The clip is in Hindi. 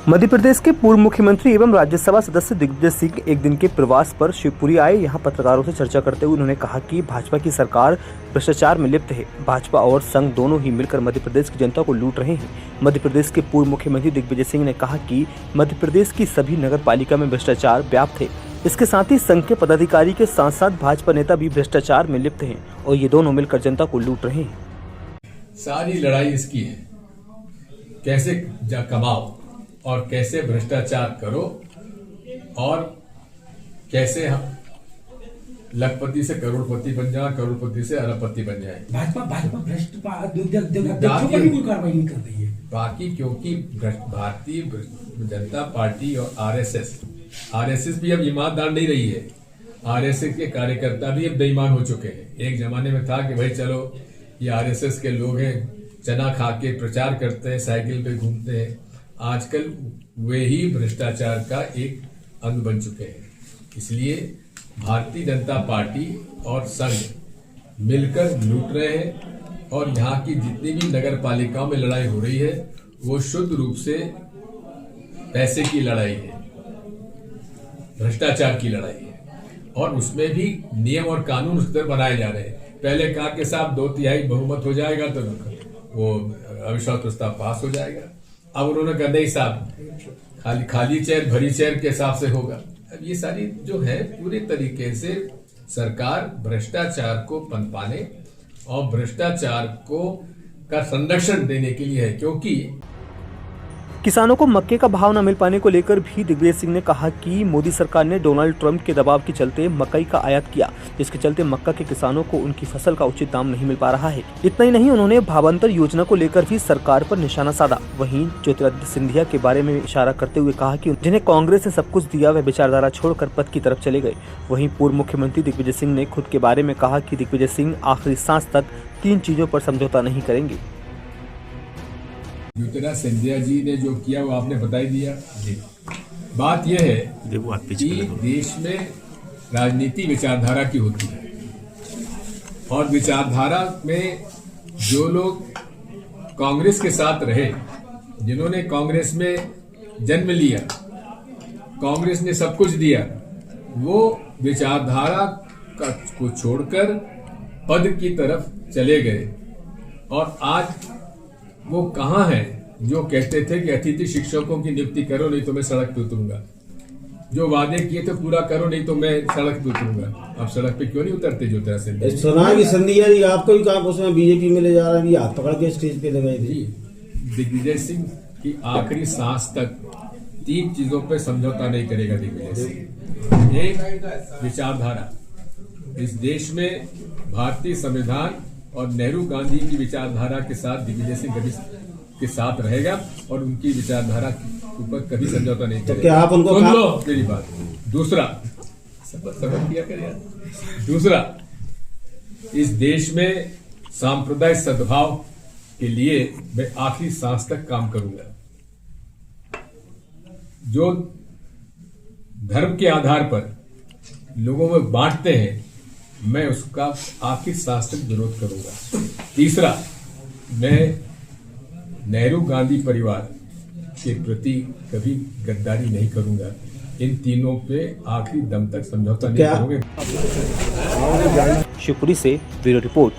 मध्य प्रदेश के पूर्व मुख्यमंत्री एवं राज्यसभा सदस्य दिग्विजय सिंह एक दिन के प्रवास पर शिवपुरी आए। यहां पत्रकारों से चर्चा करते हुए उन्होंने कहा कि भाजपा की सरकार भ्रष्टाचार में लिप्त है। भाजपा और संघ दोनों ही मिलकर मध्य प्रदेश की जनता को लूट रहे हैं। मध्य प्रदेश के पूर्व मुख्यमंत्री दिग्विजय सिंह ने कहा कि मध्य प्रदेश की सभी नगर पालिका में भ्रष्टाचार व्याप्त है। इसके साथ ही संघ के पदाधिकारी के साथ साथ भाजपा नेता भी भ्रष्टाचार में लिप्त हैं और ये दोनों मिलकर जनता को लूट रहे हैं। सारी लड़ाई इसकी है, कैसे कमाओ और कैसे भ्रष्टाचार करो और कैसे हम लखपति से करोड़पति बन जाए, करोड़पति से अरबपति बन जाए। भाजपा भ्रष्ट कोई कार्रवाई नहीं कर रही है। बाकी क्योंकि भारतीय जनता पार्टी और आरएसएस भी अब ईमानदार नहीं रही है। आरएसएस के कार्यकर्ता भी अब बेईमान हो चुके हैं। एक जमाने में था कि भाई चलो ये आरएसएस के लोग हैं, चना खा के प्रचार करते हैं, साइकिल पे घूमते हैं। आजकल वे ही भ्रष्टाचार का एक अंग बन चुके हैं। इसलिए भारतीय जनता पार्टी और संघ मिलकर लूट रहे हैं और यहाँ की जितनी भी नगर पालिकाओं में लड़ाई हो रही है वो शुद्ध रूप से पैसे की लड़ाई है, भ्रष्टाचार की लड़ाई है और उसमें भी नियम और कानून उस तरह बनाए जा रहे हैं। पहले कहा कि साहब 2/3 बहुमत हो जाएगा तो वो अविश्वास प्रस्ताव पास हो जाएगा। अब उन्होंने कहा नहीं साहब, खाली चेयर भरी चेयर के हिसाब से होगा। अब ये सारी जो है पूरे तरीके से सरकार भ्रष्टाचार को पनपाने और भ्रष्टाचार का संरक्षण देने के लिए है। क्योंकि किसानों को मक्के का भाव न मिल पाने को लेकर भी दिग्विजय सिंह ने कहा कि मोदी सरकार ने डोनाल्ड ट्रंप के दबाव के चलते मकई का आयात किया, जिसके चलते मक्का के किसानों को उनकी फसल का उचित दाम नहीं मिल पा रहा है। इतना ही नहीं, उन्होंने भावांतर योजना को लेकर भी सरकार पर निशाना साधा। वहीं ज्योतिरादित्य सिंधिया के बारे में इशारा करते हुए कहा कि जिन्हें कांग्रेस ने सब कुछ दिया वह विचारधारा छोड़कर पद की तरफ चले गए। वहीं पूर्व मुख्यमंत्री दिग्विजय सिंह ने खुद के बारे में कहा कि दिग्विजय सिंह आखिरी सांस तक 3 चीजों पर समझौता नहीं करेंगे। ज्योतिरादित्य सिंधिया जी ने जो किया वो आपने बता ही दिया। बात यह है कि देश में राजनीति विचारधारा की होती है और विचारधारा में जो लोग कांग्रेस के साथ रहे, जिन्होंने कांग्रेस में जन्म लिया, कांग्रेस ने सब कुछ दिया, वो विचारधारा को छोड़कर पद की तरफ चले गए। और आज वो कहाँ है जो कहते थे कि अतिथि शिक्षकों की नियुक्ति करो नहीं तो मैं सड़क पे उतरूंगा, जो वादे किए थे पूरा करो नहीं तो मैं सड़क पे उतरूंगा। अब सड़क पे क्यों नहीं उतरते ज्योतिरादित्य सिंधिया? सुना कि सिंधिया जी आपको भी कहा उसमें बीजेपी में ले जा रहा है, हाथ पकड़ के स्टेज पे लगाए थे। दिग्विजय सिंह की आखिरी सांस तक 3 चीजों पे समझौता नहीं करेगा दिग्विजय सिंह। एक, विचारधारा। इस देश में भारतीय संविधान और नेहरू गांधी की विचारधारा के साथ दिग्विजय सिंह कभी के साथ रहेगा और उनकी विचारधारा के ऊपर कभी समझौता नहीं करेगा। तो क्या आप उनको सुन लो मेरी बात। दूसरा, समझ किया कर यार। दूसरा, इस देश में सांप्रदायिक सद्भाव के लिए मैं आखिरी सांस तक काम करूंगा। जो धर्म के आधार पर लोगों में बांटते हैं, मैं उसका आखिर सांस तक विरोध करूंगा। तीसरा, मैं नेहरू गांधी परिवार के प्रति कभी गद्दारी नहीं करूंगा। इन तीनों पे आखिरी दम तक समझौता नहीं करूंगा। शिवपुरी से ब्यूरो रिपोर्ट।